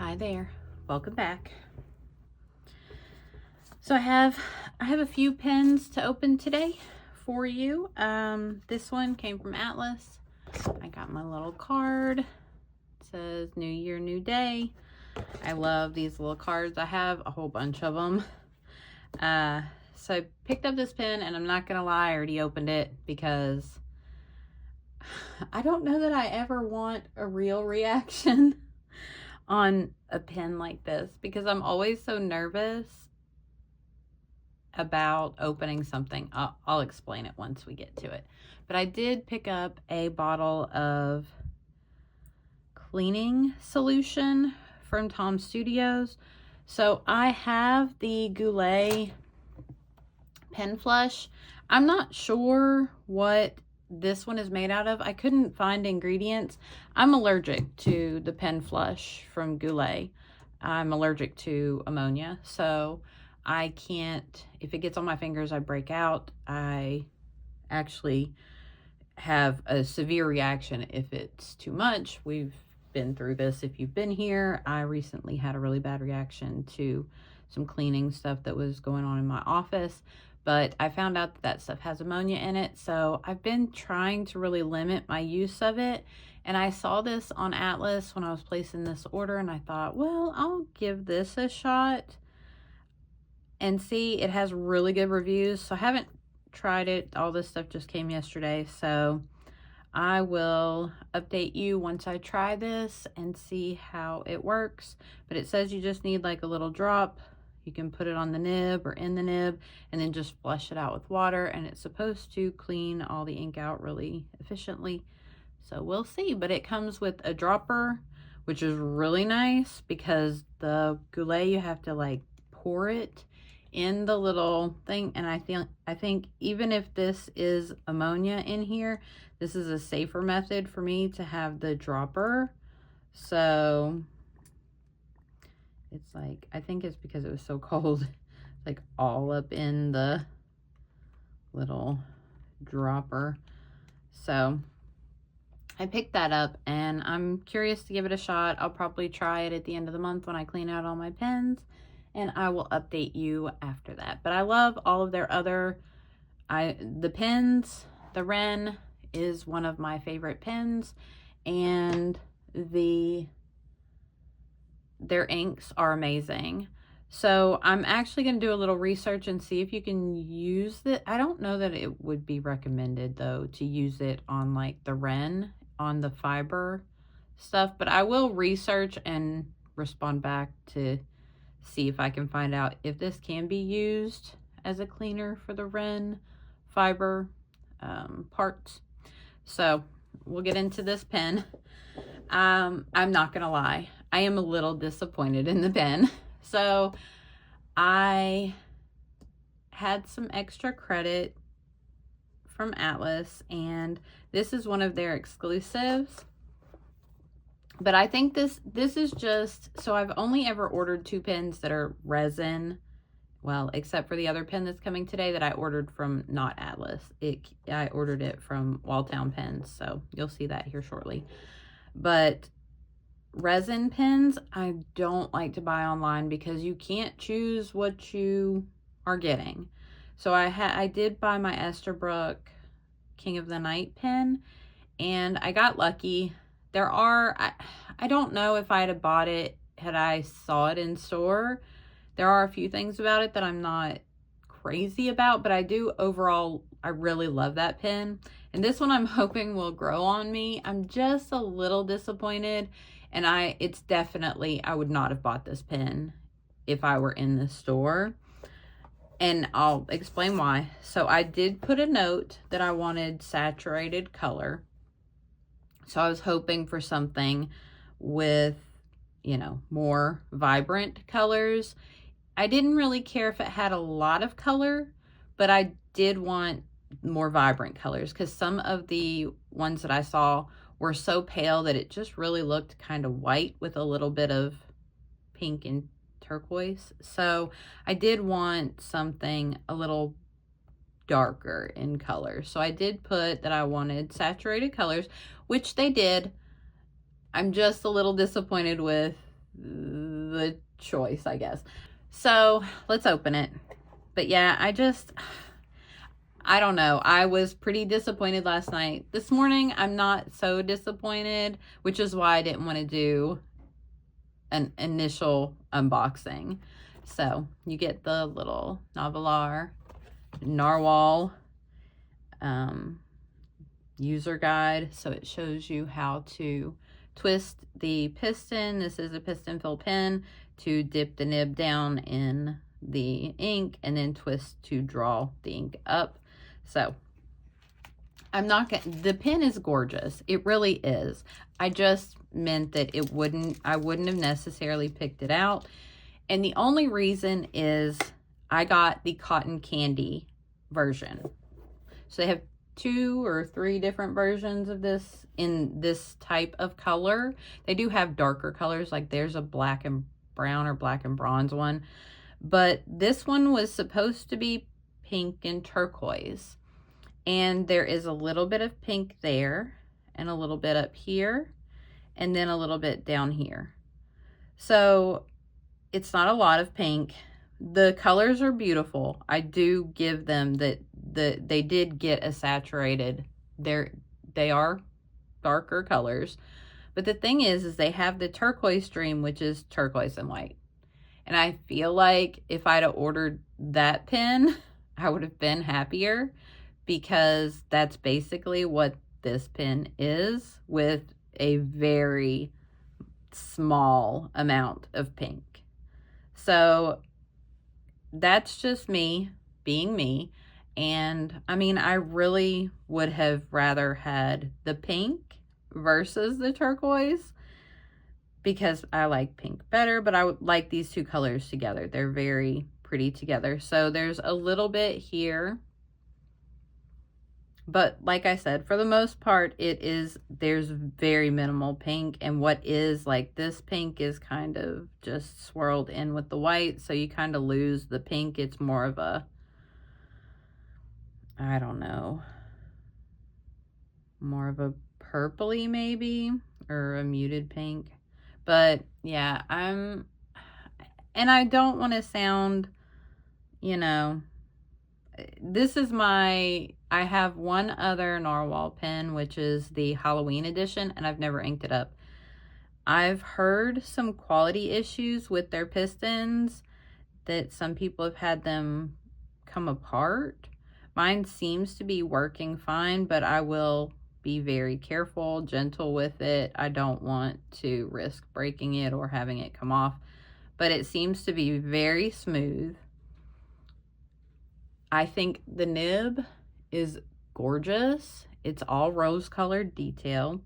Hi there, welcome back. So I have a few pens to open today for you. This one came from Atlas. I got my little card. It says New Year, New Day. I love these little cards. I have a whole bunch of them. So I picked up this pen, and I'm not gonna lie, I already opened it because I don't know that I ever want a real reaction on a pen like this because I'm always so nervous about opening something. I'll explain it once we get to it. But I did pick up a bottle of cleaning solution from Tom Studios. So I have the Goulet pen flush. I'm not sure what this one is made out of. I couldn't find ingredients. I'm allergic to the pen flush from Goulet. I'm allergic to ammonia, so I can't, if it gets on my fingers, I break out. I actually have a severe reaction if it's too much. We've been through this if you've been here. I recently had a really bad reaction to some cleaning stuff that was going on in my office, but I found out that that stuff has ammonia in it, so I've been trying to really limit my use of it. And I saw this on Atlas when I was placing this order, and I thought, well, I'll give this a shot and see. It has really good reviews, so I haven't tried it. All this stuff just came yesterday, so I will update you once I try this and see how it works. But it says you just need like a little drop. You can put it on the nib or in the nib and then just flush it out with water, and it's supposed to clean all the ink out really efficiently. So we'll see. But it comes with a dropper, which is really nice because the Goulet, you have to like pour it in the little thing, and I think even if this is ammonia in here, this is a safer method for me to have the dropper. So it's like, I think it's because it was so cold, like all up in the little dropper. So I picked that up, and I'm curious to give it a shot. I'll probably try it at the end of the month when I clean out all my pens, and I will update you after that. But I love all of their other, the pens. The Wren is one of my favorite pens, and their inks are amazing. So I'm actually going to do a little research and see if you can use it. I don't know that it would be recommended though to use it on like the Wren, on the fiber stuff, but I will research and respond back to see if I can find out if this can be used as a cleaner for the Wren fiber parts. So we'll get into this pen. I'm not gonna lie, I am a little disappointed in the pen. So I had some extra credit from Atlas, and this is one of their exclusives. But I think this is just, so I've only ever ordered 2 pens that are resin. Well, except for the other pen that's coming today that I ordered from not Atlas. I ordered it from Walltown Pens, so you'll see that here shortly. But resin pens, I don't like to buy online because you can't choose what you are getting. So I did buy my Esterbrook King of the Night pen, and I got lucky. There are, I don't know if I'd have bought it had I saw it in store. There are a few things about it that I'm not crazy about, but I do overall, I really love that pen. And this one I'm hoping will grow on me. I'm just a little disappointed, and it's definitely, I would not have bought this pen if I were in the store. And I'll explain why. So I did put a note that I wanted saturated color. So I was hoping for something with, you know, more vibrant colors. I didn't really care if it had a lot of color, but I did want more vibrant colors because some of the ones that I saw were so pale that it just really looked kind of white with a little bit of pink and turquoise. So I did want something a little darker in color. So I did put that I wanted saturated colors, which they did. I'm just a little disappointed with the choice, I guess. So let's open it. But yeah, I don't know. I was pretty disappointed last night. This morning, I'm not so disappointed, which is why I didn't want to do an initial unboxing. So you get the little narwhal user guide. So it shows you how to twist the piston. This is a piston fill pen to dip the nib down in the ink and then twist to draw the ink up. So I'm not gonna, the pen is gorgeous. It really is. I just meant that I wouldn't have necessarily picked it out. And the only reason is I got the cotton candy version. So they have 2 or 3 different versions of this in this type of color. They do have darker colors, like there's a black and brown or black and bronze one. But this one was supposed to be pink and turquoise. And there is a little bit of pink there and a little bit up here and then a little bit down here. So it's not a lot of pink. The colors are beautiful. I do give them that they did get a saturated. They are darker colors. But the thing is they have the turquoise stream, which is turquoise and white. And I feel like if I'd have ordered that pen, I would have been happier, because that's basically what this pen is, with a very small amount of pink. So that's just me being me. And I mean, I really would have rather had the pink versus the turquoise, because I like pink better, but I would like these 2 colors together. They're very pretty together. So there's a little bit here, but like I said, for the most part, there's very minimal pink, and what is like this pink is kind of just swirled in with the white, so you kind of lose the pink. It's more of a, I don't know, more of a purpley maybe, or a muted pink. But yeah, and I don't want to sound, you know, I have one other narwhal pen, which is the Halloween edition, and I've never inked it up. I've heard some quality issues with their pistons, that some people have had them come apart. Mine seems to be working fine, but I will be very careful, gentle with it. I don't want to risk breaking it or having it come off, but it seems to be very smooth. I think the nib is gorgeous. It's all rose-colored detail.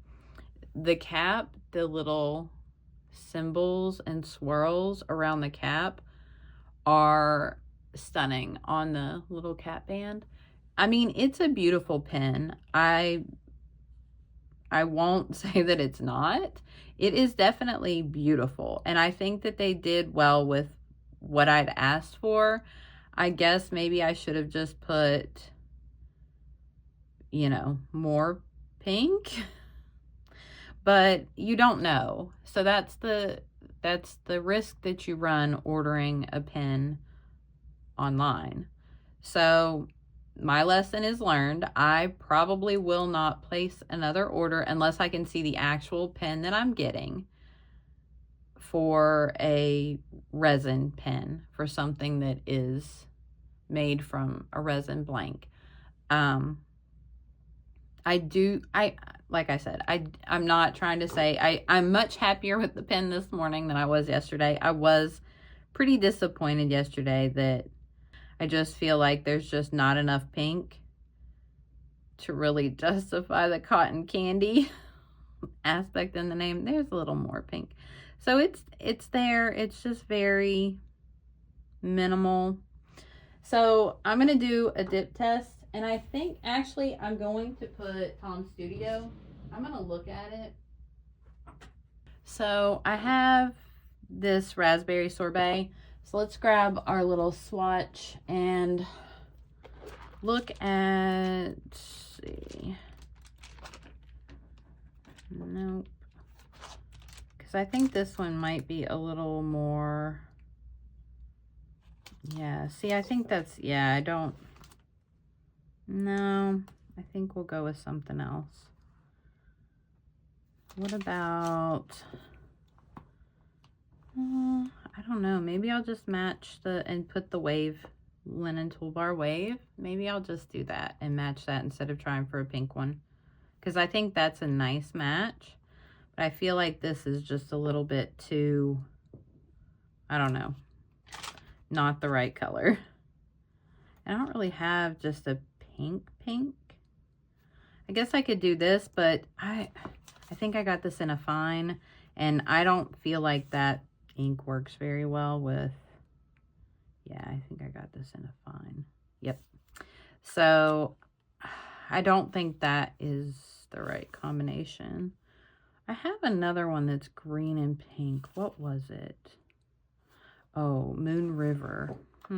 The cap, the little symbols and swirls around the cap are stunning on the little cap band. I mean, it's a beautiful pen. I won't say that it's not. It is definitely beautiful, and I think that they did well with what I'd asked for. I guess maybe I should have just put, you know, more pink, but you don't know. So that's the risk that you run ordering a pen online. So my lesson is learned. I probably will not place another order unless I can see the actual pen that I'm getting for a resin pen, for something that is made from a resin blank. Like I said, I'm not trying to say, I'm much happier with the pen this morning than I was yesterday. I was pretty disappointed yesterday that I just feel like there's just not enough pink to really justify the cotton candy aspect in the name. There's a little more pink. So it's there. It's just very minimal. So I'm going to do a dip test. And I think actually I'm going to put Tom Studio. I'm going to look at it. So I have this raspberry sorbet. So let's grab our little swatch and look at, let's see. Nope. Because Because I think this one might be a little more, yeah, see, I think that's, yeah, I don't, no, I think we'll go with something else. What about, I don't know, maybe I'll just match and put the wave, linen toolbar wave. Maybe I'll just do that and match that instead of trying for a pink one. Because I think that's a nice match. But I feel like this is just a little bit too, I don't know, not the right color. I don't really have just a pink. I guess I could do this, but I think I got this in a fine, and I don't feel like that ink works very well with, yeah, I think I got this in a fine. Yep. So I don't think that is the right combination. I have another one that's green and pink. What was it? Oh, Moon River. I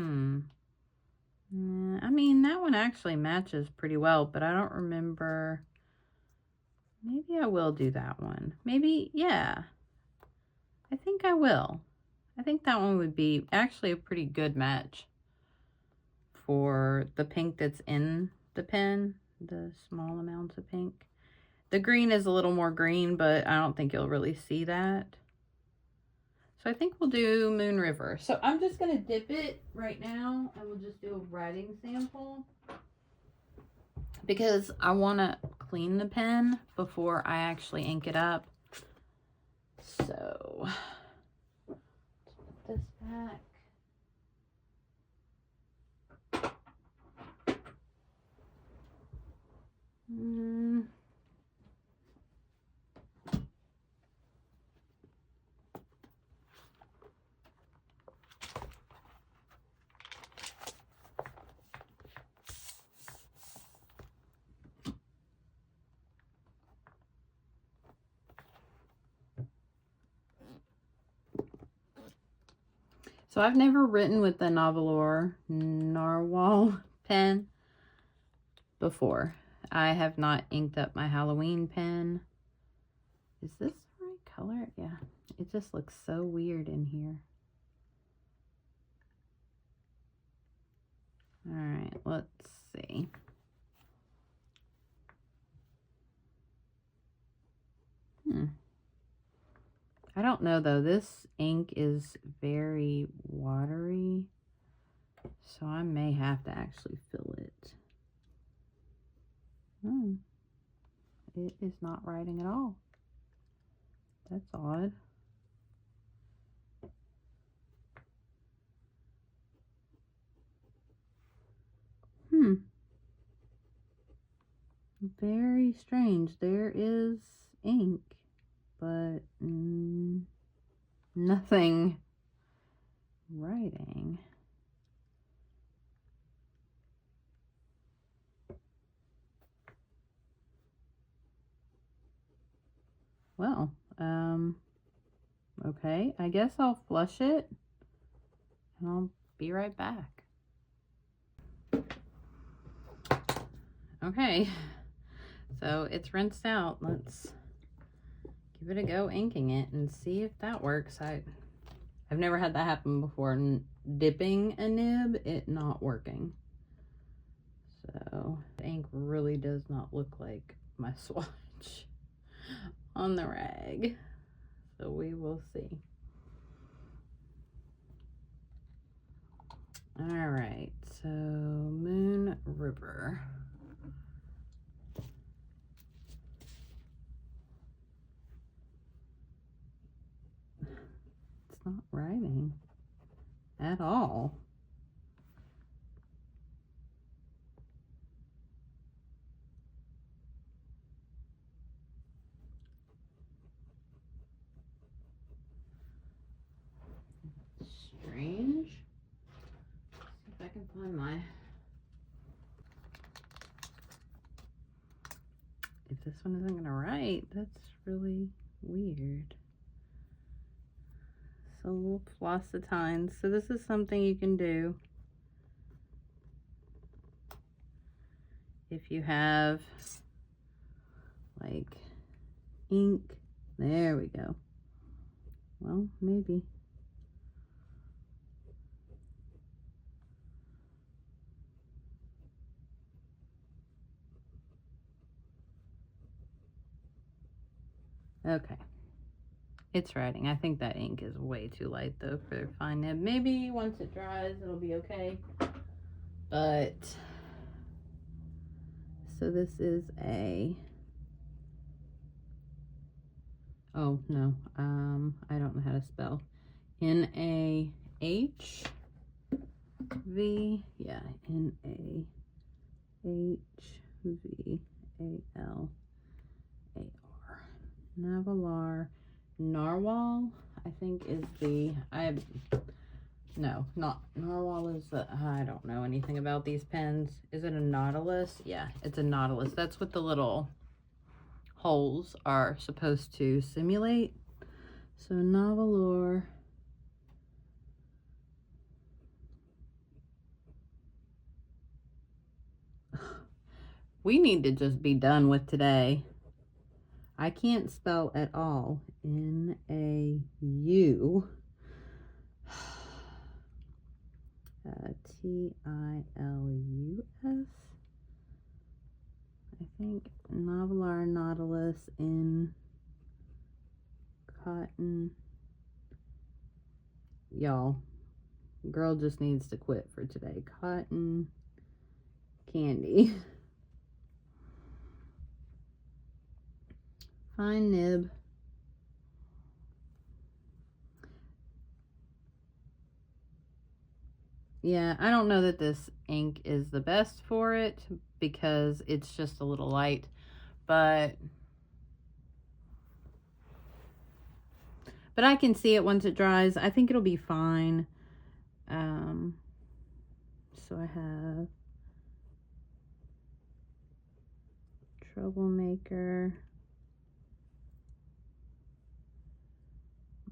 mean, that one actually matches pretty well, but I don't remember. Maybe I will do that one. Maybe, yeah. I think I will. I think that one would be actually a pretty good match for the pink that's in the pen, the small amounts of pink. The green is a little more green, but I don't think you'll really see that. So I think we'll do Moon River. So I'm just going to dip it right now, and we'll just do a writing sample, because I want to clean the pen before I actually ink it up. So put this back. So I've never written with the Novelor Narwhal pen before. I have not inked up my Halloween pen. Is this the right color? Yeah, it just looks so weird in here. All right, let's see. I don't know though. This ink is very watery, so I may have to actually fill it. Oh, it is not writing at all. That's odd. Very strange. There is ink, but nothing writing. Well, okay, I guess I'll flush it and I'll be right back. Okay, so it's rinsed out. Let's give it a go inking it and see if that works. I've never had that happen before, dipping a nib, it not working. So the ink really does not look like my swatch on the rag. So we will see. All right, so Moon River. It's not writing at all. Strange. Let's see if I can find my... If this one isn't gonna write, that's really weird. So we'll floss the tines. So this is something you can do if you have like ink. There we go. Well, maybe. Okay. It's writing. I think that ink is way too light though for fine nib. Maybe once it dries it'll be okay. But so this is a, oh no, I don't know how to spell. NaHV, yeah, NaHVALAR. Navalar. Narwhal, I think is the, no, not Narwhal is the, I don't know anything about these pens. Is it a Nautilus? Yeah, it's a Nautilus. That's what the little holes are supposed to simulate. So Navalar. We need to just be done with today. I can't spell at all. N-A-U. T-I-L-U-S. I think Navalar Nautilus in cotton. Y'all, girl just needs to quit for today. Cotton candy. Fine nib. Yeah, I don't know that this ink is the best for it because it's just a little light, but I can see it once it dries. I think it'll be fine. So I have Troublemaker,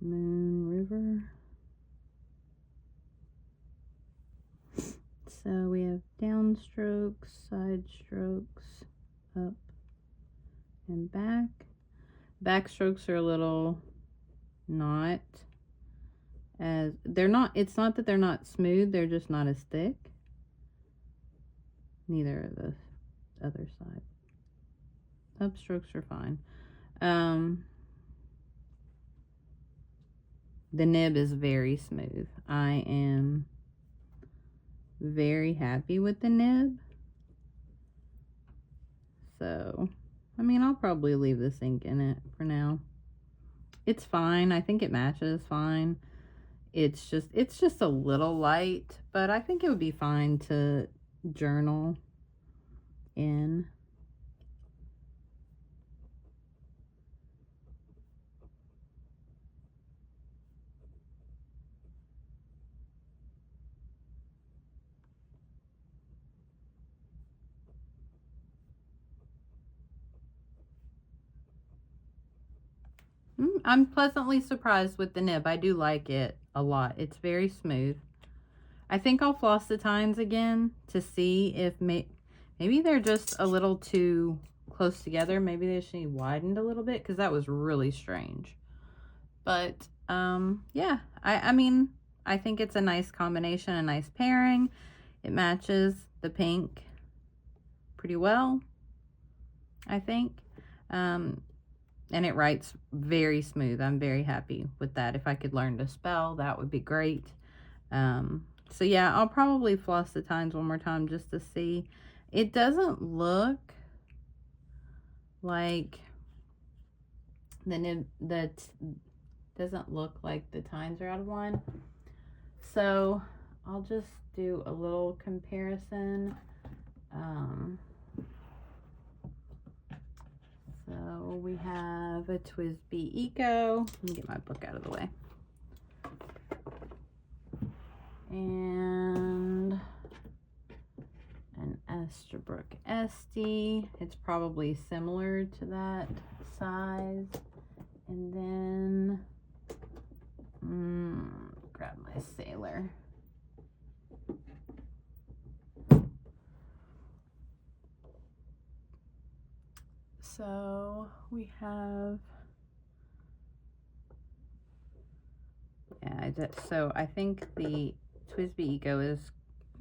Moon River. So we have downstrokes, side strokes, up and back. Backstrokes are a little not as, they're not, it's not that they're not smooth, they're just not as thick. Neither of the other side. Upstrokes are fine. The nib is very smooth. I am very happy with the nib. So, I mean, I'll probably leave this ink in it for now. It's fine. I think it matches fine. It's just a little light, but I think it would be fine to journal in. I'm pleasantly surprised with the nib. I do like it a lot. It's very smooth. I think I'll floss the tines again to see if maybe they're just a little too close together. Maybe they should be widened a little bit because that was really strange. But yeah, I mean, I think it's a nice combination, a nice pairing. It matches the pink pretty well, I think. And it writes very smooth. I'm very happy with that. If I could learn to spell, that would be great. So yeah, I'll probably floss the tines one more time just to see. It doesn't look like the nib, doesn't look like the tines are out of line. So I'll just do a little comparison. So we have a TWSBI Eco. Let me get my book out of the way. And an Estabrook SD. It's probably similar to that size. And then grab my Sailor. So we have Yeah, so I think the TWSBI Eco is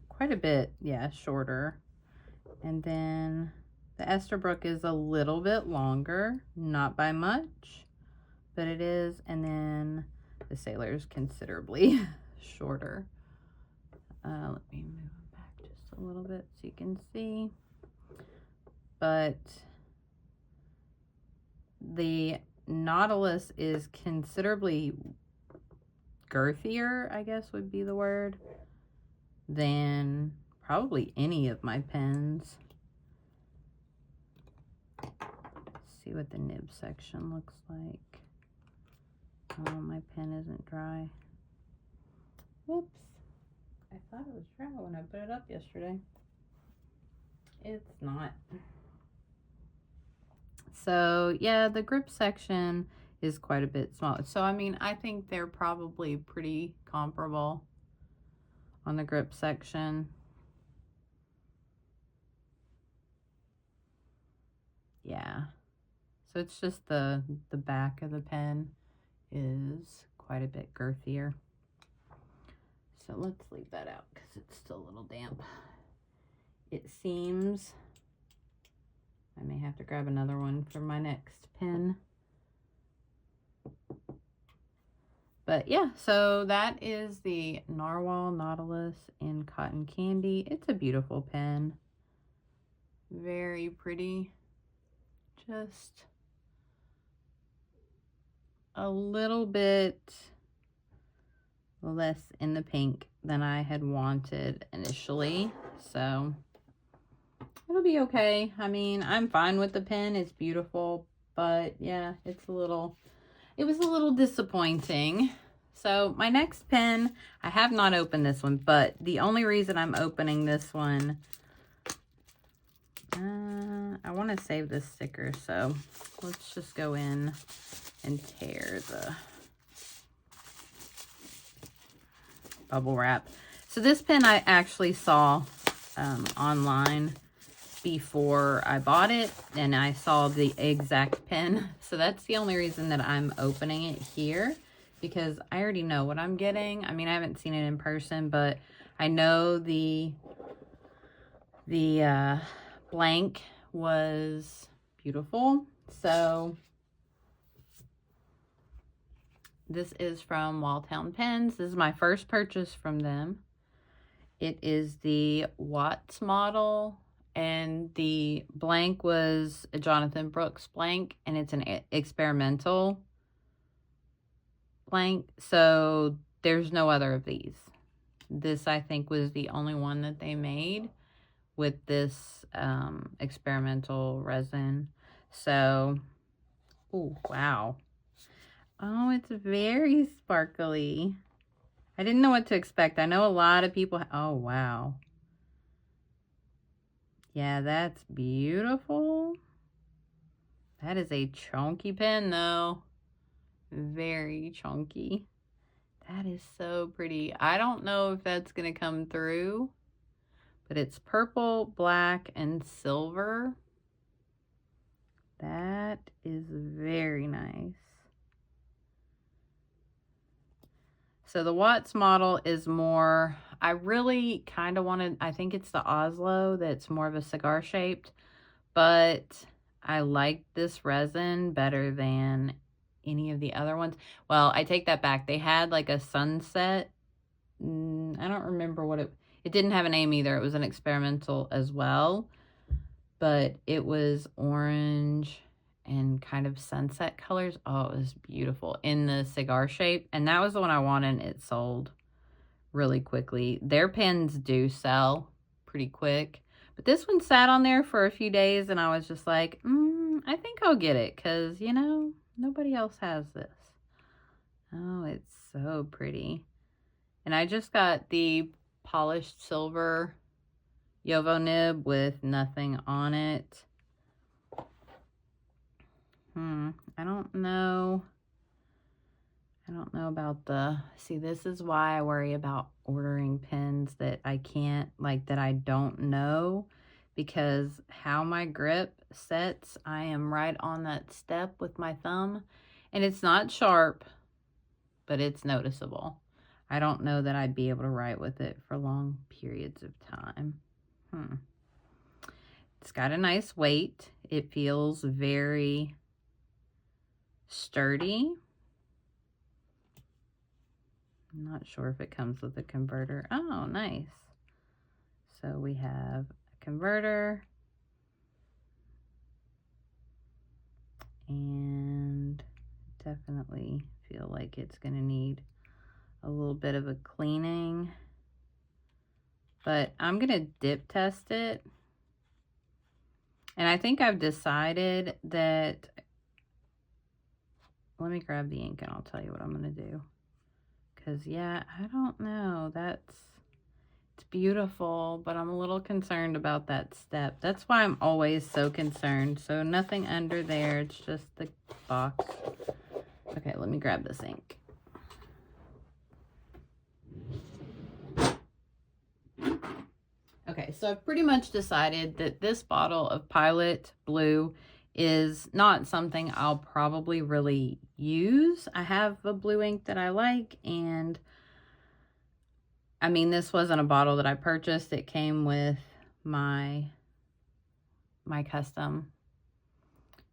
quite a bit, yeah, shorter. And then the Esterbrook is a little bit longer, not by much, but it is. And then the Sailor is considerably shorter. Let me move it back just a little bit so you can see. But the Nautilus is considerably girthier, I guess would be the word, than probably any of my pens. Let's see what the nib section looks like. Oh, my pen isn't dry. Whoops. I thought it was dry when I put it up yesterday. It's not. So yeah, the grip section is quite a bit smaller. So I mean, I think they're probably pretty comparable on the grip section. Yeah. So it's just the back of the pen is quite a bit girthier. So let's leave that out because it's still a little damp. It seems I may have to grab another one for my next pen. But yeah, so that is the Narwhal Nautilus in Cotton Candy. It's a beautiful pen. Very pretty. Just a little bit less in the pink than I had wanted initially. So it'll be okay. I mean, I'm fine with the pen. It's beautiful. But yeah, it was a little disappointing. So my next pen, I have not opened this one, but the only reason I'm opening this one, I want to save this sticker, so let's just go in and tear the bubble wrap. So this pen I actually saw online before I bought it, and I saw the exact pen. So that's the only reason that I'm opening it here, because I already know what I'm getting. I mean, I haven't seen it in person, but I know the blank was beautiful. So this is from Walltown Pens. This is my first purchase from them. It is the Watts model, and the blank was a Jonathan Brooks blank, and it's an experimental blank. So there's no other of these. This, I think, was the only one that they made with this experimental resin. So, oh, wow. Oh, it's very sparkly. I didn't know what to expect. I know a lot of people, oh, wow. Yeah, that's beautiful. That is a chunky pen, though. Very chunky. That is so pretty. I don't know if that's going to come through, but it's purple, black, and silver. That is very nice. So the Watts model is more, I really kind of wanted, I think it's the Oslo that's more of a cigar shaped, but I like this resin better than any of the other ones. Well, I take that back. They had like a sunset. I don't remember what it didn't have a name either. It was an experimental as well, but it was orange and kind of sunset colors. Oh, it was beautiful in the cigar shape. And that was the one I wanted. It sold really quickly. Their pens do sell pretty quick. But this one sat on there for a few days, and I was just like, I think I'll get it because, you know, nobody else has this. Oh, it's so pretty. And I just got the polished silver Yovo nib with nothing on it. I don't know. I don't know about see, this is why I worry about ordering pens that I can't, like, that I don't know, because how my grip sets, I am right on that step with my thumb, and it's not sharp, but it's noticeable. I don't know that I'd be able to write with it for long periods of time. It's got a nice weight. It feels very sturdy. I'm not sure if it comes with a converter. Oh, nice. So we have a converter. And definitely feel like it's going to need a little bit of a cleaning. But I'm going to dip test it. And I think I've decided that, let me grab the ink and I'll tell you what I'm going to do. Because, yeah, I don't know. It's beautiful, but I'm a little concerned about that step. That's why I'm always so concerned. So nothing under there. It's just the box. Okay, let me grab this ink. Okay, so I've pretty much decided that this bottle of Pilot Blue is not something I'll probably really use. I have a blue ink that I like, and I mean, this wasn't a bottle that I purchased. It came with my custom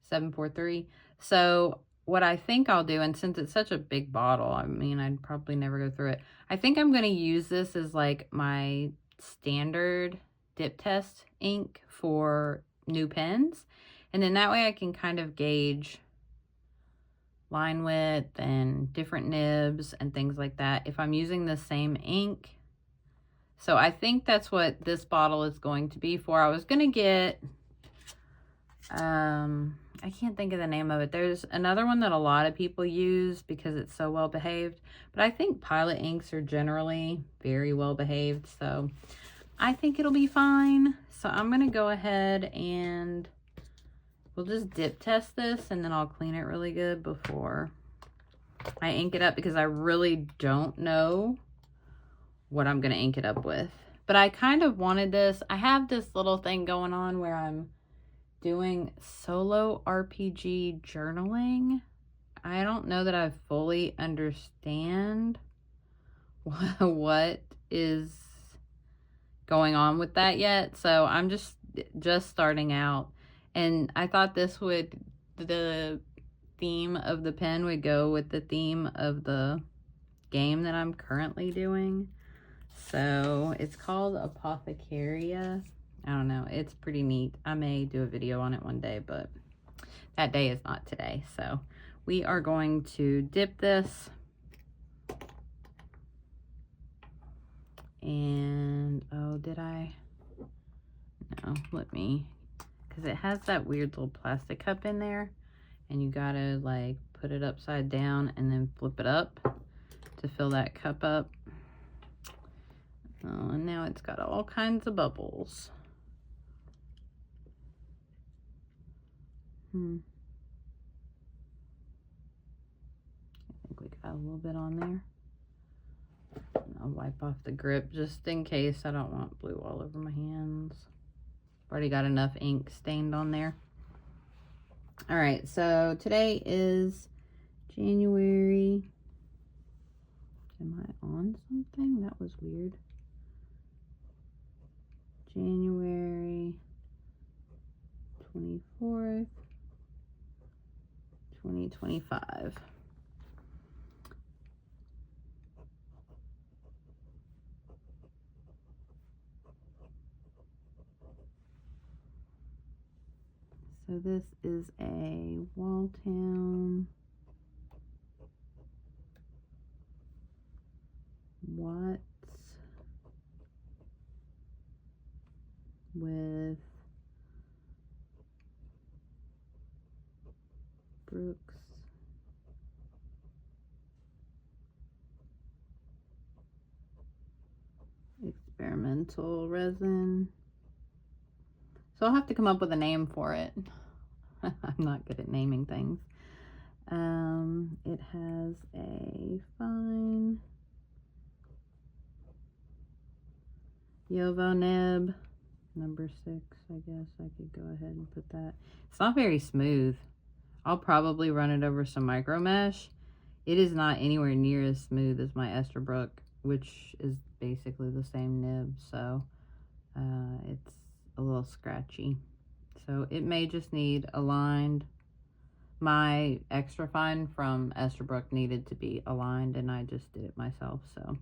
743. So what I think I'll do, and since it's such a big bottle, I mean, I'd probably never go through it. I think I'm going to use this as like my standard dip test ink for new pens. And then that way I can kind of gauge line width and different nibs and things like that if I'm using the same ink. So I think that's what this bottle is going to be for. I was going to get, I can't think of the name of it. There's another one that a lot of people use because it's so well behaved. But I think Pilot inks are generally very well behaved. So I think it'll be fine. So I'm going to go ahead and we'll just dip test this, and then I'll clean it really good before I ink it up, because I really don't know what I'm going to ink it up with. But I kind of wanted this. I have this little thing going on where I'm doing solo RPG journaling. I don't know that I fully understand what is going on with that yet. So I'm just starting out. And I thought the theme of the pen would go with the theme of the game that I'm currently doing. So it's called Apothecaria. I don't know. It's pretty neat. I may do a video on it one day, but that day is not today. So we are going to dip this. And, oh, did I? No, let me, because it has that weird little plastic cup in there. And you gotta, like, put it upside down and then flip it up to fill that cup up. Oh, and now it's got all kinds of bubbles. I think we got a little bit on there. I'll wipe off the grip just in case. I don't want blue all over my hands. Already got enough ink stained on there. All right, so today is January. Am I on something? That was weird. January 24th, 2025. So this is a Walltown Watts with Brooks experimental resin. So I'll have to come up with a name for it. I'm not good at naming things. It has a fine Yovo nib, number 6. I guess I could go ahead and put that. It's not very smooth. I'll probably run it over some micro mesh. it is not anywhere near as smooth as my Esterbrook, which is basically the same nib. So it's a little scratchy. So it may just need aligned. My extra fine from Esterbrook needed to be aligned, and I just did it myself. So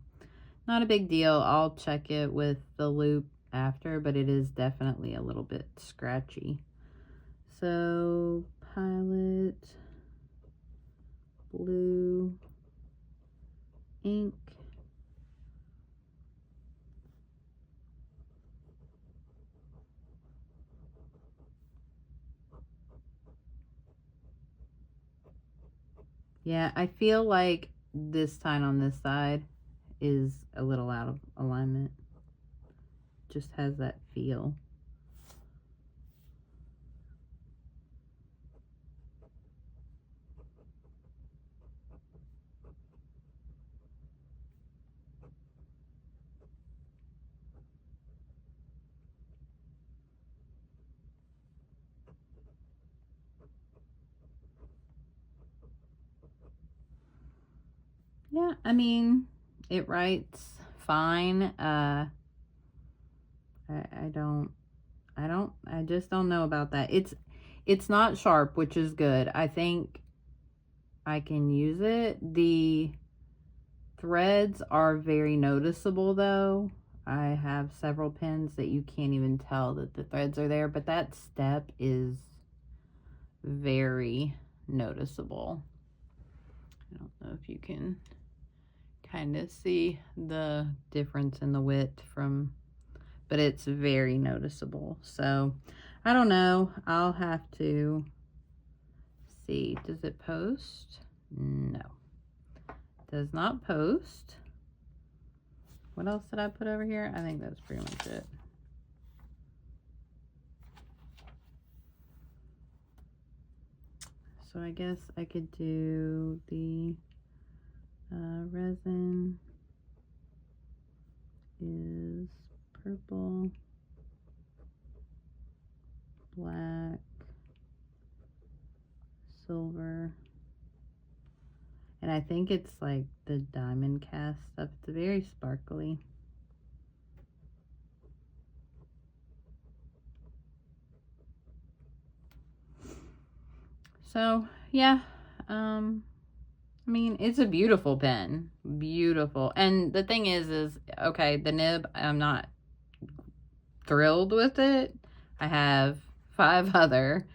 not a big deal. I'll check it with the loop after, but it is definitely a little bit scratchy. So Pilot blue ink. Yeah, I feel like this tine on this side is a little out of alignment. Just has that feel. Yeah, I mean, it writes fine. I just don't know about that. It's not sharp, which is good. I think I can use it. The threads are very noticeable though. I have several pens that you can't even tell that the threads are there, but that step is very noticeable. I don't know if you can kind of see the difference in the width from, but it's very noticeable. So I don't know, I'll have to see. Does it post? No, does not post. What else did I put over here? I think that's pretty much it. So I guess I could do the resin is purple, black, silver, and I think it's like the diamond cast stuff. It's very sparkly. So yeah, I mean, it's a beautiful pen, beautiful. And the thing is okay, the nib, I'm not thrilled with it. I have 5 other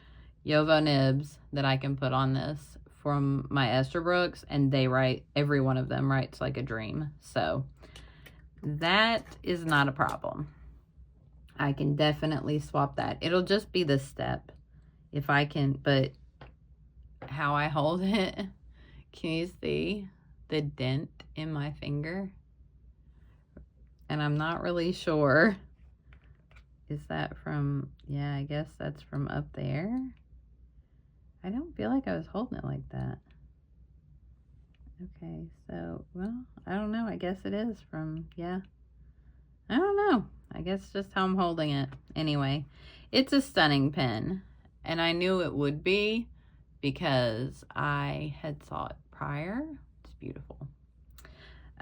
Yovo nibs that I can put on this from my Esterbrooks, and they write, every one of them writes like a dream. So that is not a problem. I can definitely swap that. It'll just be the step if I can, but how I hold it, can you see the dent in my finger? And I'm not really sure. Is that from, yeah, I guess that's from up there. I don't feel like I was holding it like that. Okay, so, well, I don't know. I guess it is from, yeah. I don't know. I guess just how I'm holding it. Anyway, it's a stunning pen, and I knew it would be because I had saw it prior. It's beautiful.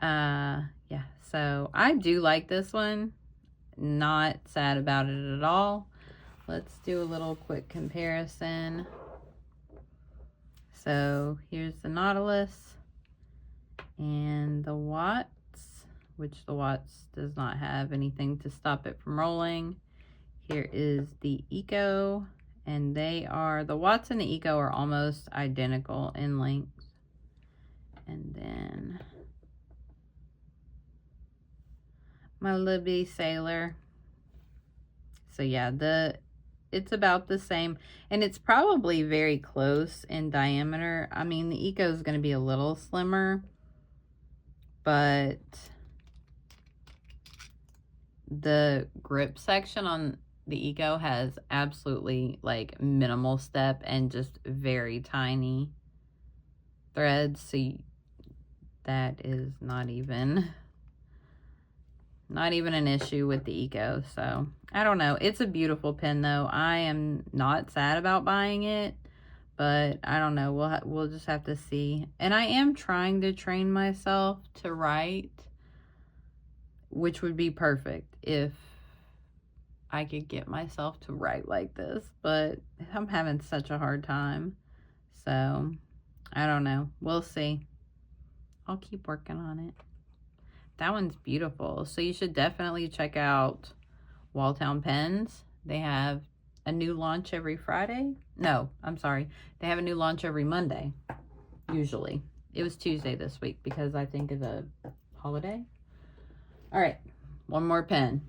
Yeah, so I do like this one. Not sad about it at all. Let's do a little quick comparison. So here's the Nautilus and the Watts, which the Watts does not have anything to stop it from rolling. Here is the Eco, and they are, the Watts and the Eco are almost identical in length. And then my Libby Sailor. So yeah, it's about the same, and it's probably very close in diameter. I mean, the Eco is going to be a little slimmer, but the grip section on the Eco has absolutely like minimal step and just very tiny threads. So that is not even an issue with the Eco. So I don't know. It's a beautiful pen though. I am not sad about buying it, but I don't know. We'll just have to see. And I am trying to train myself to write, which would be perfect if I could get myself to write like this, but I'm having such a hard time. So, I don't know. We'll see. I'll keep working on it. That one's beautiful. So you should definitely check out Walltown Pens. They have a new launch every Friday. No, I'm sorry. They have a new launch every Monday, usually. It was Tuesday this week because I think of the holiday. All right, one more pen.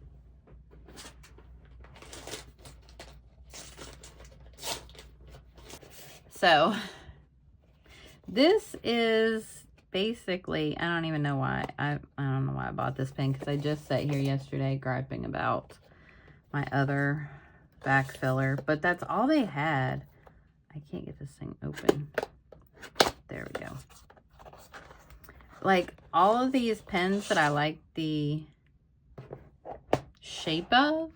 So this is basically, I don't even know why. I don't know why I bought this pen because I just sat here yesterday griping about my other back filler, but that's all they had. I can't get this thing open. There we go. Like all of these pens that I like the shape of,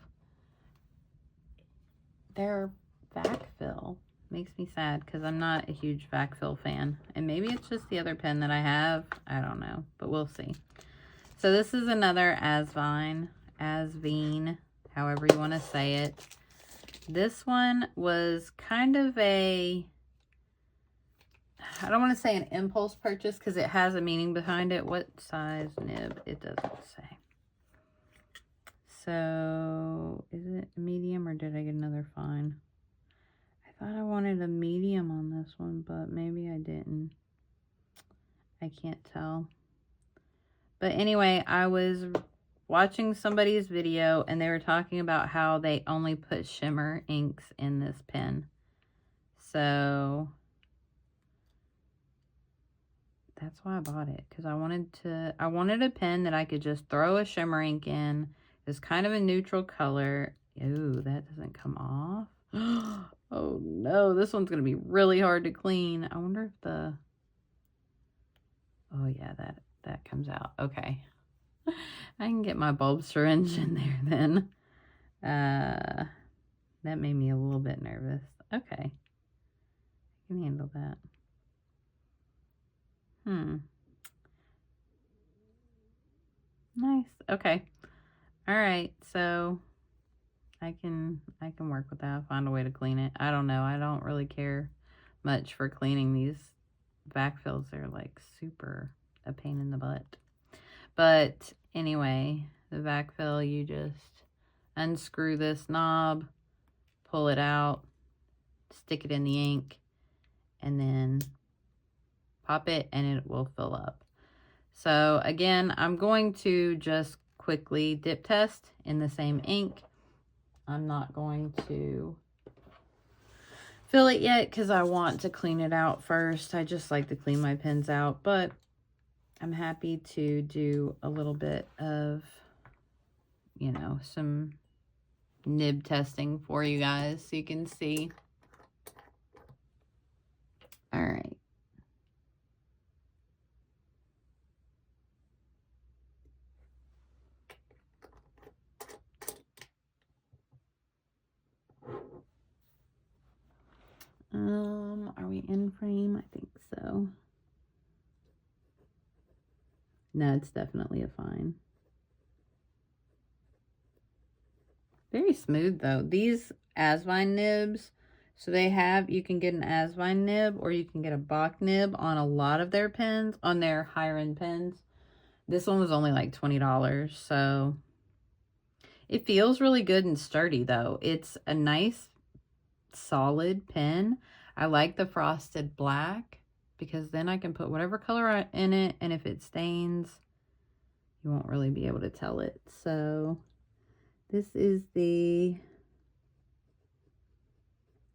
they're backfill. Makes me sad because I'm not a huge backfill fan. And maybe it's just the other pen that I have. I don't know, but we'll see. So this is another Asvine, however you want to say it. This one was kind of a, I don't want to say an impulse purchase because it has a meaning behind it. What size nib? It doesn't say. So is it medium or did I get another fine? I thought I wanted a medium on this one, but maybe I didn't. I can't tell. But anyway, I was watching somebody's video and they were talking about how they only put shimmer inks in this pen. So that's why I bought it, because I wanted a pen that I could just throw a shimmer ink in. It's kind of a neutral color. Ooh, that doesn't come off. Oh no, this one's gonna be really hard to clean. I wonder if the, oh yeah, that comes out. Okay. I can get my bulb syringe in there then. That made me a little bit nervous. Okay. I can handle that. Nice. Okay. All right. So I can work with that. Find a way to clean it. I don't know. I don't really care much for cleaning these backfills. They're like super a pain in the butt. But anyway, the backfill, you just unscrew this knob, pull it out, stick it in the ink, and then pop it and it will fill up. So again, I'm going to just quickly dip test in the same ink. I'm not going to fill it yet because I want to clean it out first. I just like to clean my pens out, but I'm happy to do a little bit of, you know, some nib testing for you guys so you can see. All right. Are we in frame? I think so. No, it's definitely a fine. Very smooth though. These Asvine nibs, so they have, you can get an Asvine nib or you can get a Bach nib on a lot of their pens, on their higher end pens. This one was only like $20, so it feels really good and sturdy though. It's a nice solid pen. I like the frosted black because then I can put whatever color in it, and if it stains, you won't really be able to tell it. So this is the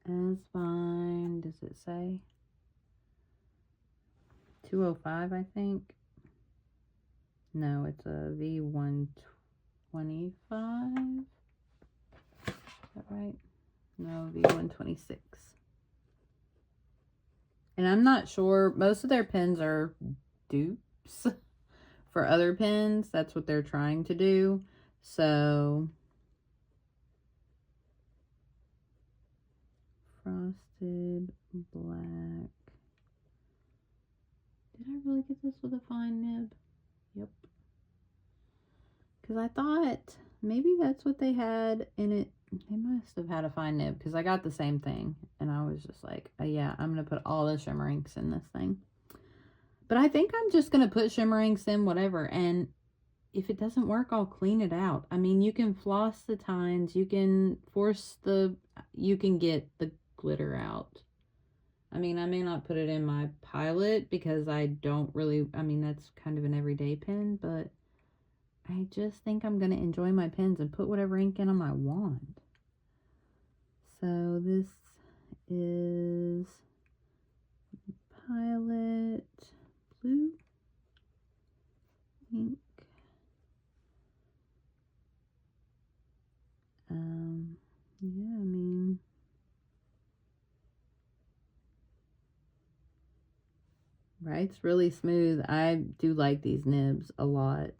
Asvine, does it say? 205, I think. No, it's a V125. Is that right? No, V126. And I'm not sure, most of their pens are dupes for other pens. That's what they're trying to do. So, frosted black. Did I really get this with a fine nib? Yep. Because I thought maybe that's what they had in it. They must have had a fine nib because I got the same thing. And I was just like, oh, yeah, I'm going to put all the shimmer inks in this thing. But I think I'm just going to put shimmer inks in whatever. And if it doesn't work, I'll clean it out. I mean, you can floss the tines. You can you can get the glitter out. I mean, I may not put it in my pilot because I don't really, I mean, that's kind of an everyday pen, but I just think I'm going to enjoy my pens and put whatever ink in them I want. So this is Pilot Blue ink. Yeah, I mean, right, it's really smooth. I do like these nibs a lot.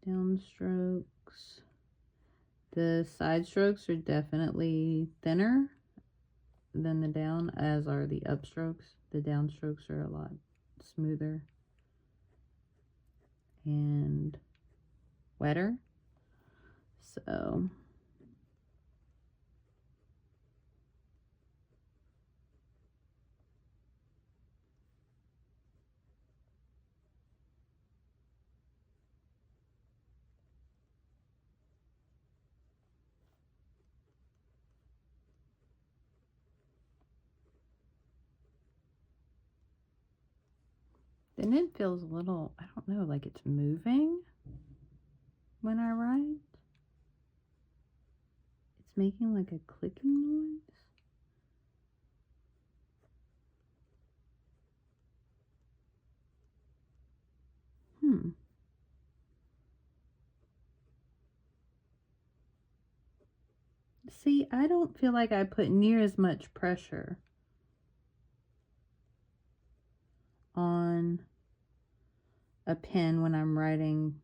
Downstrokes. The side strokes are definitely thinner than the down, as are the upstrokes. The downstrokes are a lot smoother and wetter. So the nib feels a little, I don't know, like it's moving when I write. It's making like a clicking noise. See, I don't feel like I put near as much pressure on a pen when I'm writing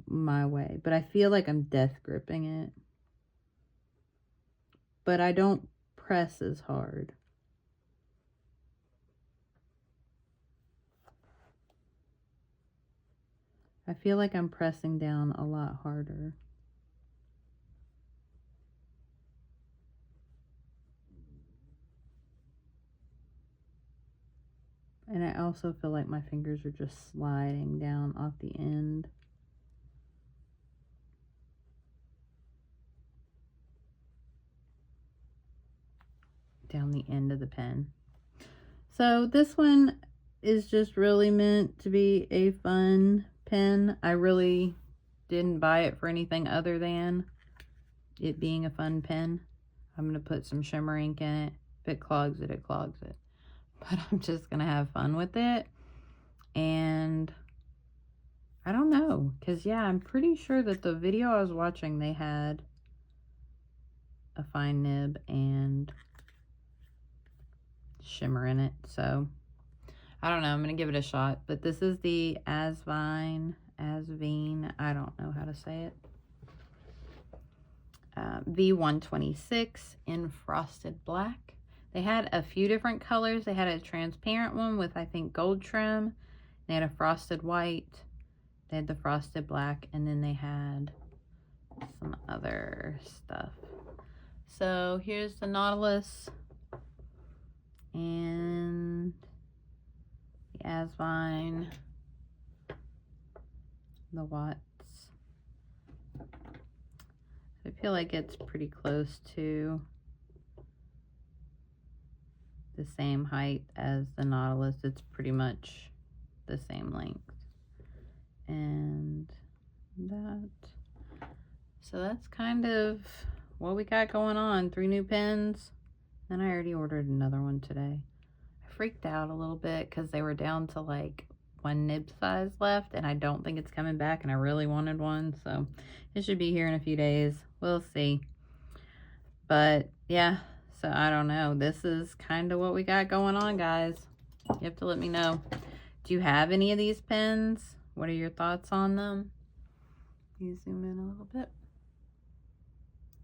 my way, but I feel like I'm death gripping it. But I don't press as hard. I feel like I'm pressing down a lot harder. And I also feel like my fingers are just sliding down off the end. Down the end of the pen. So this one is just really meant to be a fun pen. I really didn't buy it for anything other than it being a fun pen. I'm going to put some shimmer ink in it. If it clogs it, it clogs it. But I'm just going to have fun with it. And I don't know. Because, yeah, I'm pretty sure that the video I was watching, they had a fine nib and shimmer in it. So, I don't know. I'm going to give it a shot. But this is the Asvine, I don't know how to say it. V126 in frosted black. They had a few different colors. They had a transparent one with, I think, gold trim. They had a frosted white. They had the frosted black. And then they had some other stuff. So here's the Nautilus and the Asvine, the Watts. I feel like it's pretty close to the same height as the Nautilus. It's pretty much the same length. And so that's kind of what we got going on. 3 new pens. Then I already ordered another one today. I freaked out a little bit because they were down to like 1 nib size left, and I don't think it's coming back, and I really wanted one, so it should be here in a few days. We'll see. But yeah, so I don't know. This is kind of what we got going on, guys. You have to let me know. Do you have any of these pens? What are your thoughts on them? You zoom in a little bit.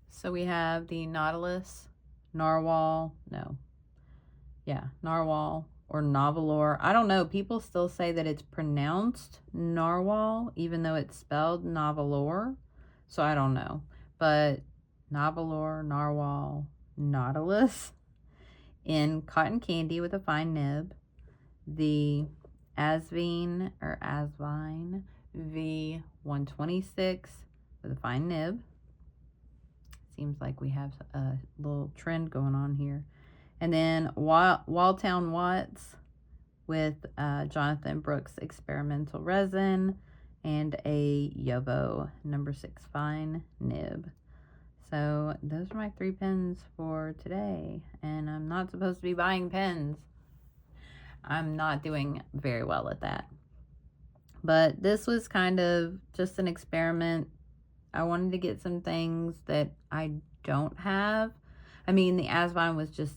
So we have the Nautilus Narwhal. No. Yeah, Narwhal or Novelore. I don't know. People still say that it's pronounced Narwhal, even though it's spelled Novelore. So I don't know. But Novelore, Narwhal, Nautilus in cotton candy with a fine nib. The Asvine or Asvine V126 with a fine nib. Seems like we have a little trend going on here. And then Walltown Watts with Jonathan Brooks experimental resin and a Yovo number 6 fine nib. So those are my 3 pens for today. And I'm not supposed to be buying pens. I'm not doing very well at that. But this was kind of just an experiment. I wanted to get some things that I don't have. I mean, the Asvine was just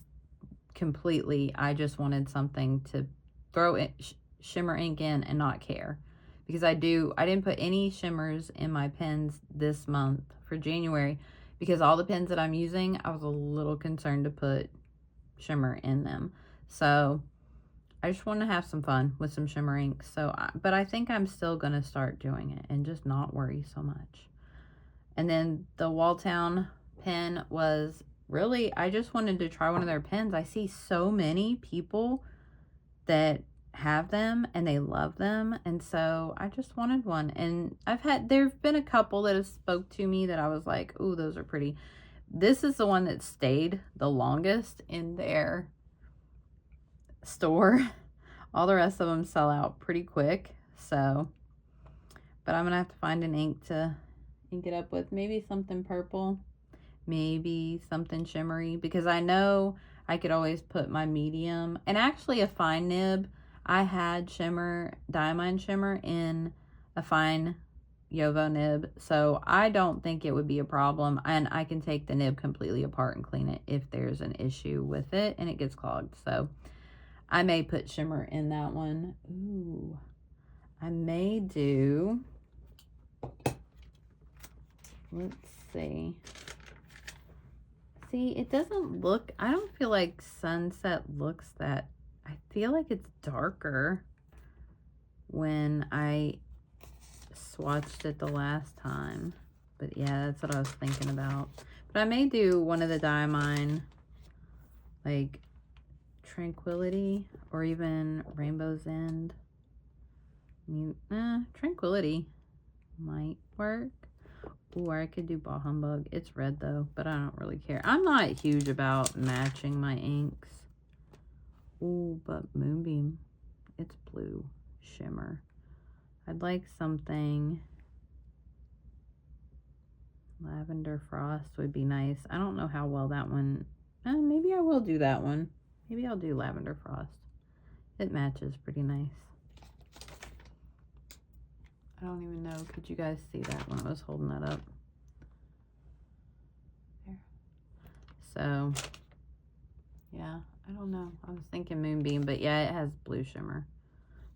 completely, I just wanted something to throw it, shimmer ink in and not care. Because I didn't put any shimmers in my pens this month for January. Because all the pens that I'm using, I was a little concerned to put shimmer in them. So I just want to have some fun with some shimmer ink. But I think I'm still going to start doing it and just not worry so much. And then the Walltown pen was really, I just wanted to try one of their pens. I see so many people that have them and they love them. And so I just wanted one. And there've been a couple that have spoke to me that I was like, ooh, those are pretty. This is the one that stayed the longest in their store. All the rest of them sell out pretty quick. So, but I'm going to have to find an ink to ink it up with. Maybe something purple. Maybe something shimmery. Because I know I could always put my medium. And actually a fine nib. I had diamond shimmer in a fine Yovo nib. So I don't think it would be a problem. And I can take the nib completely apart and clean it if there's an issue with it and it gets clogged. So I may put shimmer in that one. Ooh. I may do, let's see. See, it doesn't look, I don't feel like Sunset looks that, I feel like it's darker when I swatched it the last time. But yeah, that's what I was thinking about. But I may do one of the Diamine, like Tranquility or even Rainbow's End. Tranquility might work. Or I could do Bah Humbug. It's red though, but I don't really care. I'm not huge about matching my inks. Ooh, but Moonbeam, it's blue shimmer. I'd like something. Lavender Frost would be nice. I don't know how well that one. Maybe I will do that one. Maybe I'll do Lavender Frost. It matches pretty nice. I don't even know. Could you guys see that when I was holding that up? There. So, yeah, I don't know. I was thinking Moonbeam, but yeah, it has blue shimmer.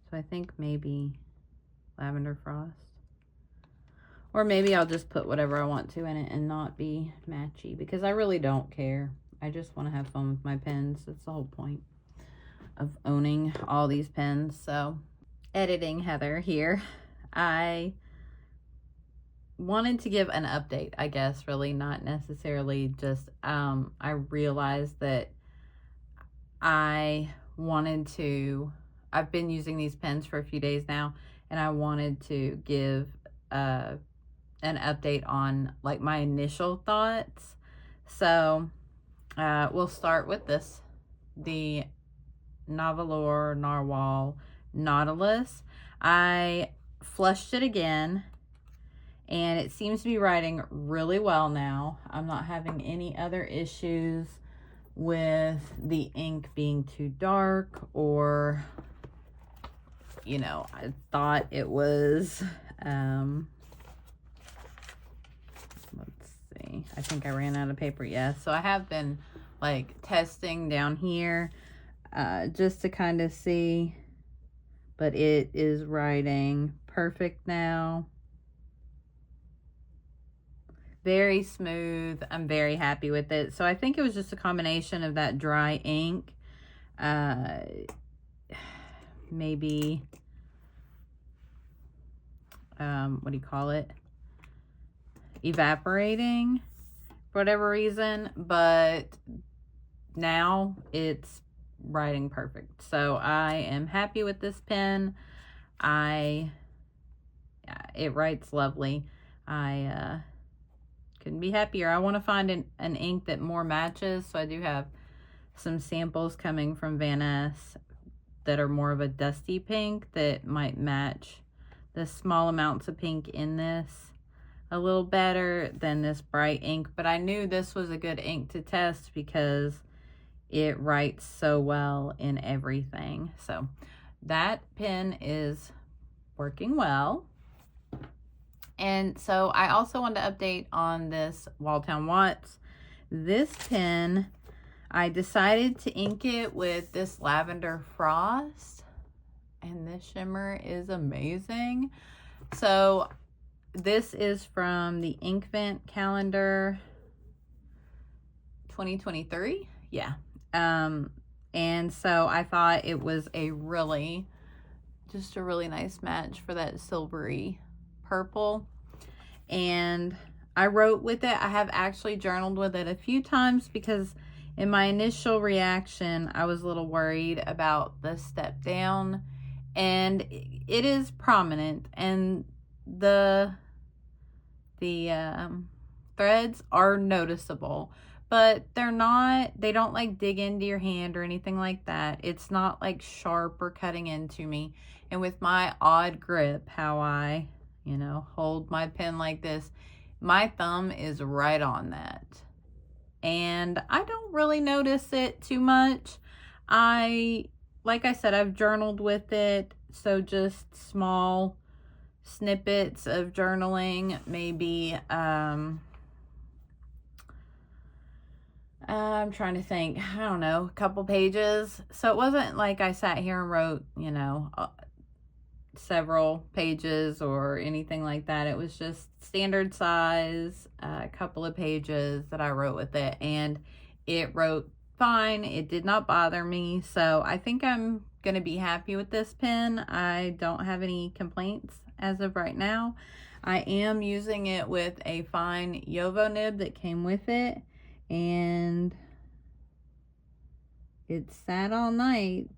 So I think maybe Lavender Frost. Or maybe I'll just put whatever I want to in it and not be matchy. Because I really don't care. I just want to have fun with my pens. That's the whole point of owning all these pens. So, editing Heather here. I wanted to give an update, I guess, really not necessarily just, I realized that I've been using these pens for a few days now, and I wanted to give an update on like my initial thoughts. So we'll start with this, the Novelore Narwhal Nautilus. I flushed it again and it seems to be writing really well now. I'm not having any other issues with the ink being too dark, or you know, I thought it was let's see, I think I ran out of paper. Yeah, so I have been like testing down here just to kind of see, but it is writing perfect now. very smooth. I'm very happy with it. So I think it was just a combination of that dry ink, maybe, what do you call it? Evaporating for whatever reason, but now it's writing perfect. So I am happy with this pen. It writes lovely. I couldn't be happier. I want to find an ink that more matches, so I do have some samples coming from Van Ness that are more of a dusty pink that might match the small amounts of pink in this a little better than this bright ink. But I knew this was a good ink to test because it writes so well in everything. So that pen is working well. And so I also wanted to update on this Walltown Watts. This pen, I decided to ink it with this Lavender Frost, and this shimmer is amazing. So this is from the Inkvent calendar 2023. Yeah. And so I thought it was just a really nice match for that silvery purple. And I wrote with it. I have actually journaled with it a few times because in my initial reaction, I was a little worried about the step down, and it is prominent, and the threads are noticeable, but they don't like dig into your hand or anything like that. It's not like sharp or cutting into me. And with my odd grip, how I, hold my pen like this, my thumb is right on that. And I don't really notice it too much. Like I said, I've journaled with it. So just small snippets of journaling, maybe, I'm trying to think, I don't know, a couple pages. So it wasn't like I sat here and wrote, several pages or anything like that. It was just standard size, a couple of pages that I wrote with it, and it wrote fine. It did not bother me. So I think I'm going to be happy with this pen. I don't have any complaints as of right now. I am using it with a fine Yovo nib that came with it, and it sat all night,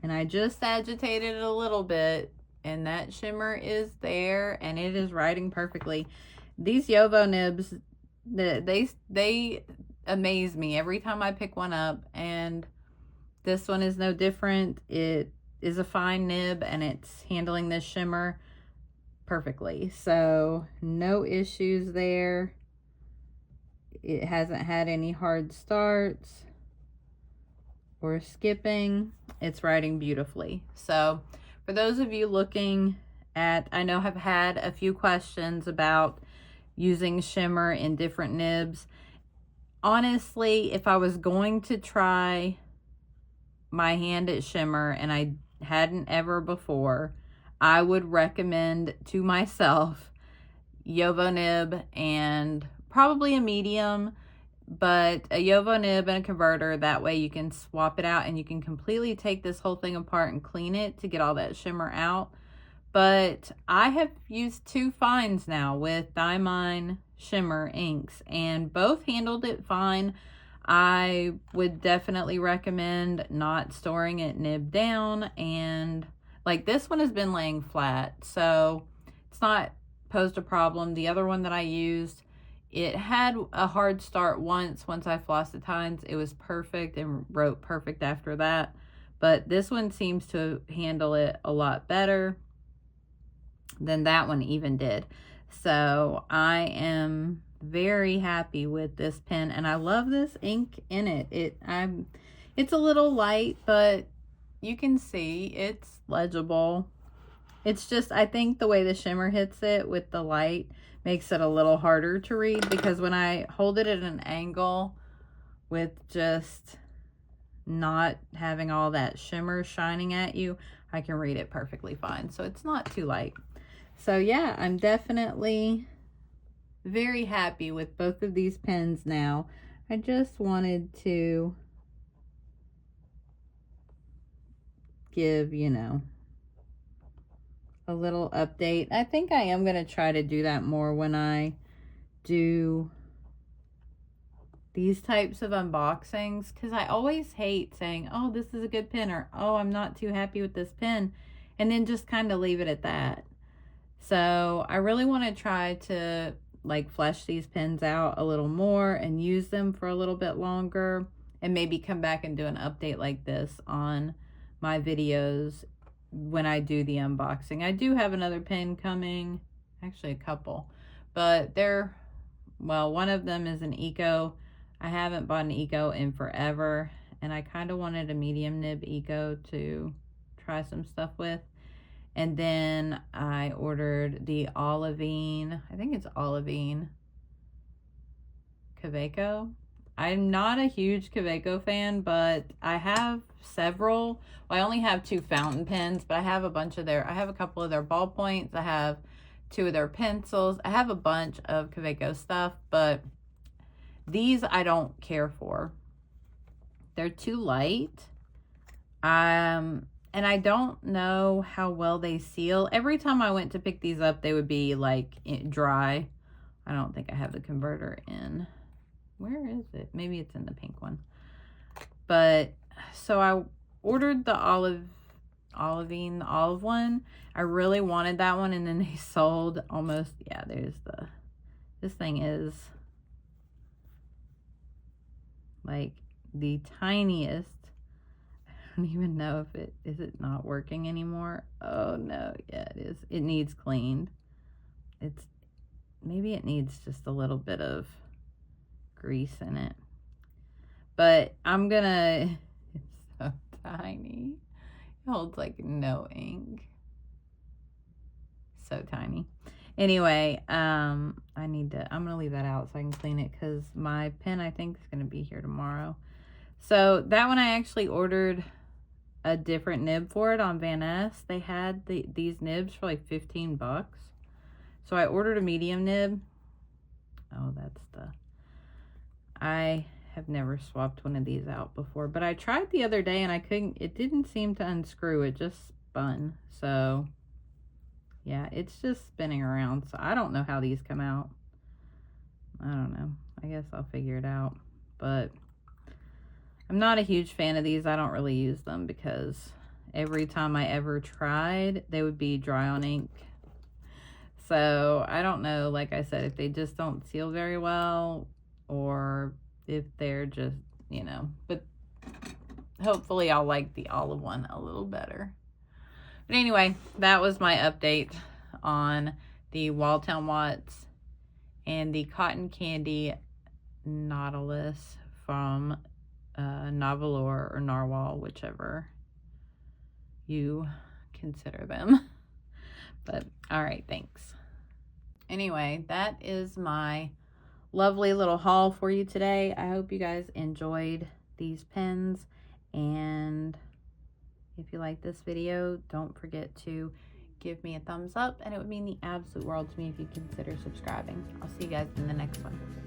and I just agitated it a little bit, and that shimmer is there, and it is writing perfectly. These Yovo nibs, they amaze me every time I pick one up, and this one is no different. It is a fine nib, and it's handling this shimmer perfectly. So no issues there. It hasn't had any hard starts or skipping. It's writing beautifully. So for those of you looking at, I know have had a few questions about using shimmer in different nibs. Honestly, if I was going to try my hand at shimmer and I hadn't ever before, I would recommend to myself Yovo nib and probably a medium, but a Yovo nib and a converter. That way you can swap it out and you can completely take this whole thing apart and clean it to get all that shimmer out. But I have used two fines now with Diamine shimmer inks, and both handled it fine. I would definitely recommend not storing it nib down, and like this one has been laying flat, so it's not posed a problem. The other one that I used, it had a hard start once I flossed the tines. It was perfect and wrote perfect after that. But this one seems to handle it a lot better than that one even did. So I am very happy with this pen, and I love this ink in it. It's a little light, but you can see it's legible. It's just, I think the way the shimmer hits it with the light makes it a little harder to read, because when I hold it at an angle with just not having all that shimmer shining at you, I can read it perfectly fine. So it's not too light. So yeah, I'm definitely very happy with both of these pens now. I just wanted to give, you know, a little update. I think I am going to try to do that more when I do these types of unboxings, because I always hate saying, oh, this is a good pen, or oh, I'm not too happy with this pen, and then just kind of leave it at that. So I really want to try to like flesh these pens out a little more and use them for a little bit longer, and maybe come back and do an update like this on my videos when I do the unboxing. I do have another pen coming, actually a couple, but they're, well, one of them is an Eco. I haven't bought an Eco in forever, and I kind of wanted a medium nib Eco to try some stuff with. And then I ordered the Olivine, I think it's Olivine Kaweco. I'm not a huge Kaweco fan, but I have several. Well, I only have 2 fountain pens, but I have a bunch of I have a couple of their ballpoints. I have 2 of their pencils. I have a bunch of Kaweco stuff, but these I don't care for. They're too light. And I don't know how well they seal. Every time I went to pick these up, they would be like dry. I don't think I have the converter in. Where is it? Maybe it's in the pink one. But so I ordered the Olivine, the olive one. I really wanted that one, and then they sold almost, yeah, there's this thing is like the tiniest. I don't even know if is it not working anymore? Oh no, yeah, it is. It needs cleaned. Maybe it needs just a little bit of grease in it. But I'm gonna, it's so tiny. It holds like no ink. So tiny. Anyway, I'm gonna leave that out so I can clean it, because my pen I think is gonna be here tomorrow. So that one I actually ordered a different nib for it on Van Ness. They had these nibs for like 15 bucks. So I ordered a medium nib. Oh, I have never swapped one of these out before, but I tried the other day and it didn't seem to unscrew. It just spun. So yeah, it's just spinning around. So I don't know how these come out. I don't know. I guess I'll figure it out. But I'm not a huge fan of these. I don't really use them because every time I ever tried, they would be dry on ink. So I don't know, like I said, if they just don't seal very well, or if they're just, you know, but hopefully I'll like the olive one a little better. But anyway, that was my update on the Walltown Watts and the Cotton Candy Nautilus from Navalor or Narwhal, whichever you consider them. But all right, thanks. Anyway, that is my lovely little haul for you today. I hope you guys enjoyed these pens, and if you like this video, don't forget to give me a thumbs up, and it would mean the absolute world to me if you consider subscribing. I'll see you guys in the next one.